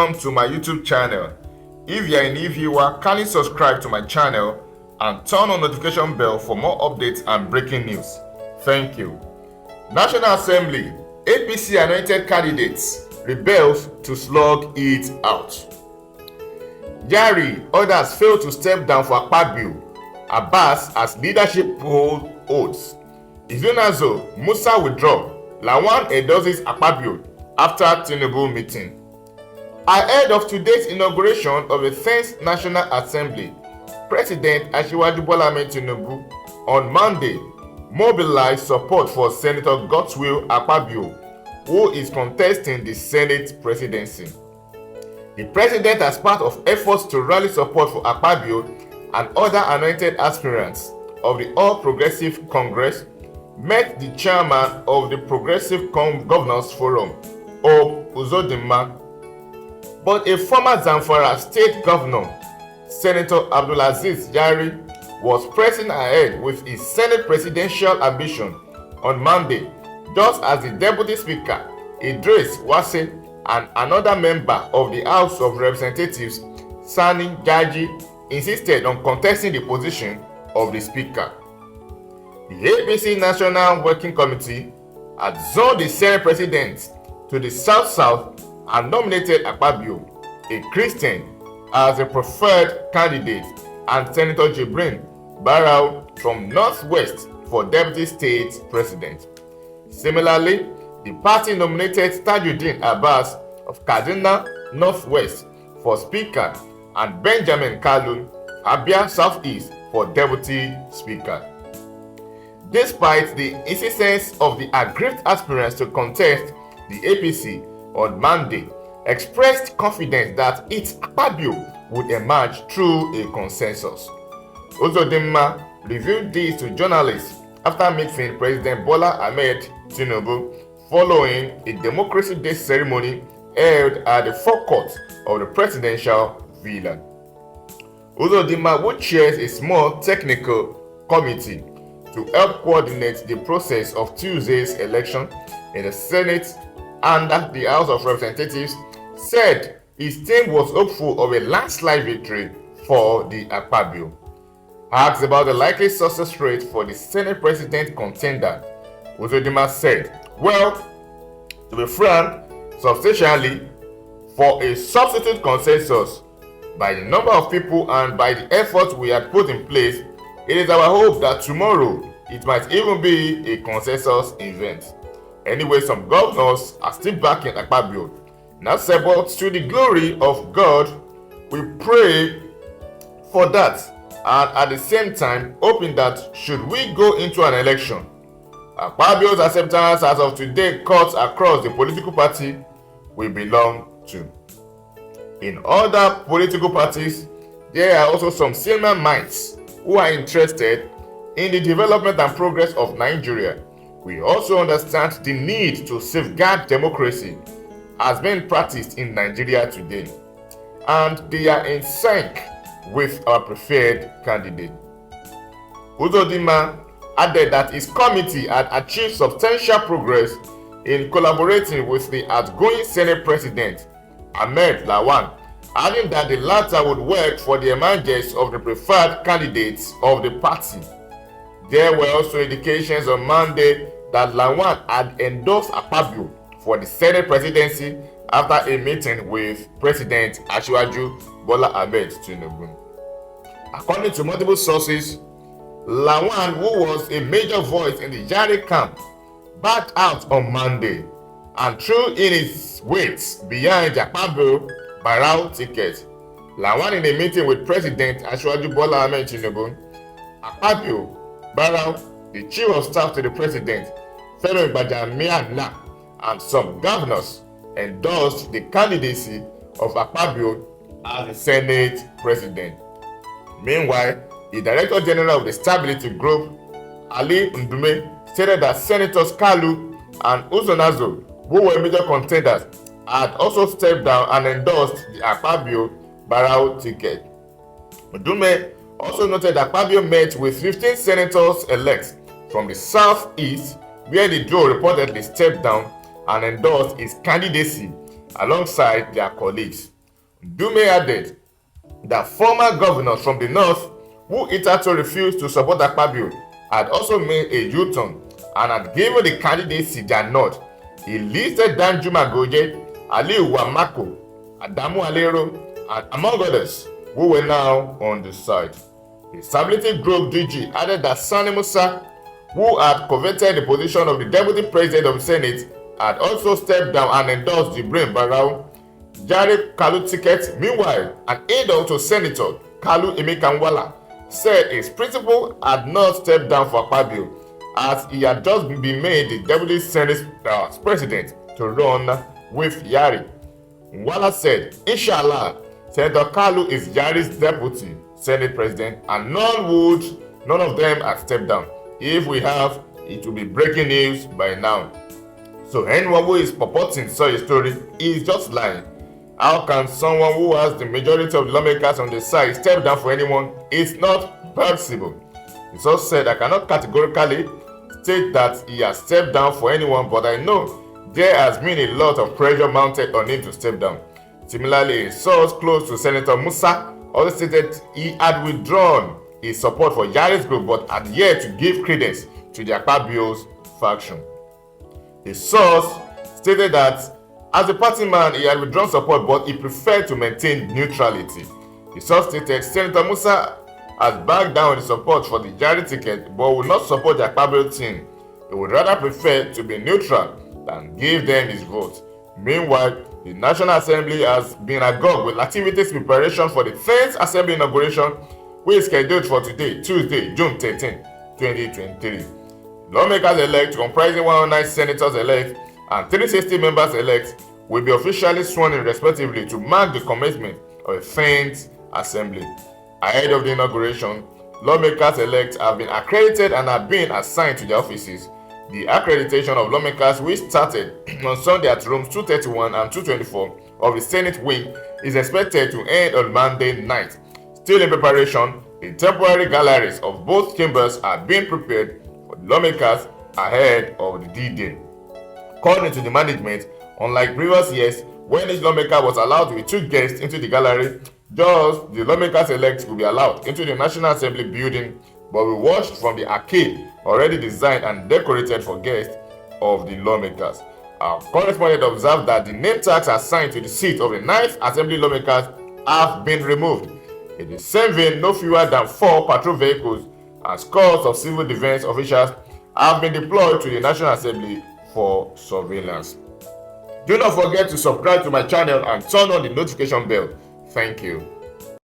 welcome to my YouTube channel. If you are a new viewer, kindly subscribe to my channel and turn on notification bell for more updates and breaking news. Thank you. National Assembly, APC anointed candidates rebels to slug it out. Yari, others fail to step down for Akpabio. ABASS as leadership holds. Izunazo, Musa withdraw. Lawan endorses Akpabio after Tinubu meeting. Ahead of today's inauguration of the 10th National Assembly, President Asiwaju Bola Ahmed Tinubu on Monday mobilized support for Senator Godswill Akpabio, who is contesting the Senate presidency. The president, as part of efforts to rally support for Akpabio and other anointed aspirants of the All Progressive Congress, met the chairman of the Progressive Governors Forum, Uzodinma. But a former Zamfara state governor, Senator Abdulaziz Yari, was pressing ahead with his Senate presidential ambition on Monday, just as the Deputy Speaker, Idris Wase, and another member of the House of Representatives, Sani Jaji, insisted on contesting the position of the Speaker. The APC National Working Committee had zoned the Senate President to the South-South and nominated Akpabio, a Christian, as a preferred candidate, and Senator Jibrin Barrow from Northwest for Deputy State President. Similarly, the party nominated Tajuddin Abbas of Kaduna Northwest for Speaker and Benjamin Kalu, Abia Southeast, for Deputy Speaker. Despite the insistence of the aggrieved aspirants to contest, the APC on Monday expressed confidence that its Akpabio would emerge through a consensus. Uzodinma revealed this to journalists after meeting President Bola Ahmed Tinubu following a Democracy Day ceremony held at the forecourt of the presidential villa. Uzodinma, who chairs a small technical committee to help coordinate the process of Tuesday's election in the Senate and the House of Representatives, said his team was hopeful of a landslide victory for the Akpabio. Asked about the likely success rate for the Senate President contender, Uzodinma said, "Well, to be frank, substantially, for a substitute consensus, by the number of people and by the effort we had put in place, it is our hope that tomorrow it might even be a consensus event. Anyway, some governors are still backing Akpabio. Now, but to the glory of God, we pray for that, and at the same time, hoping that should we go into an election, Akpabio's acceptance as of today cuts across the political party we belong to. In other political parties, there are also some senior minds who are interested in the development and progress of Nigeria. We also understand the need to safeguard democracy as being practiced in Nigeria today, and they are in sync with our preferred candidate." Uzodinma added that his committee had achieved substantial progress in collaborating with the outgoing Senate President, Ahmed Lawan, adding that the latter would work for the emergence of the preferred candidates of the party. There were also indications on Monday that Lawan had endorsed Akpabio for the Senate presidency after a meeting with President Asiwaju Bola Ahmed Tinubu. According to multiple sources, Lawan, who was a major voice in the Yari camp, backed out on Monday and threw in his weight behind Akpabio Barrow ticket. Lawan, in a meeting with President Asiwaju Bola Ahmed Tinubu, Akpabio Barrow, the chief of staff to the president, Femi Gbajamiamila, and some governors endorsed the candidacy of Akpabio as the Senate president. Meanwhile, the Director General of the Stability Group, Ali Ndume, stated that Senators Kalu and Uzonazo, who were major contenders, had also stepped down and endorsed the Akpabio Barrow ticket. Ndume also noted that Akpabio met with 15 senators-elect from the Southeast, where the duo reportedly stepped down and endorsed his candidacy alongside their colleagues. Dume added that former governors from the north who hitherto refused to support Akpabio had also made a U-turn and had given the candidacy their nod. He listed Danjuma Goje, Aliu Wamako, Adamu Alero, and among others who were now on the side. The Stability Group DG added that Sani Musa, who had coveted the position of the Deputy President of the Senate, had also stepped down and endorsed Jibrin Barau Jare Kalu ticket. Meanwhile, an aide to Senator Kalu Emekanwala said his principal had not stepped down for Akpabio as he had just been made the Deputy Senate President to run with Yari. Nwala said, Inshallah, Senator Kalu is Yari's Deputy Senate President and none of them had stepped down. If we have, it will be breaking news by now. So anyone who is purporting such a story is just lying. How can someone who has the majority of the lawmakers on the side step down for anyone? It's not possible. It's also said, I cannot categorically state that he has stepped down for anyone, but I know there has been a lot of pressure mounted on him to step down. Similarly, a source close to Senator Musa also stated he had withdrawn his support for Yari's group but had yet to give credence to the Akpabio's faction. The source stated that as a party man, he had withdrawn support, but he preferred to maintain neutrality. The source stated Senator Musa has backed down his support for the Yari ticket, but will not support the Akpabio team. He would rather prefer to be neutral than give them his vote. Meanwhile, the National Assembly has been agog with activities preparation for the 10th Assembly inauguration, which is scheduled for today, Tuesday, June 13, 2023. Lawmakers-elect, comprising 109 senators-elect and 360 members-elect, will be officially sworn in respectively to mark the commencement of the 10th Assembly. Ahead of the inauguration, lawmakers-elect have been accredited and have been assigned to their offices. The accreditation of lawmakers, which started on Sunday at rooms 231 and 224 of the Senate wing, is expected to end on Monday night. Still in preparation, the temporary galleries of both chambers are being prepared for the lawmakers ahead of the D-Day. According to the management, unlike previous years, when each lawmaker was allowed with 2 guests into the gallery, just the lawmakers-elect will be allowed into the National Assembly building, but will watch from the arcade already designed and decorated for guests of the lawmakers. Our correspondent observed that the name tags assigned to the seat of the 9th Assembly lawmakers have been removed. In the same vein, no fewer than 4 patrol vehicles and scores of civil defense officials have been deployed to the National Assembly for surveillance. Do not forget to subscribe to my channel and turn on the notification bell. Thank you.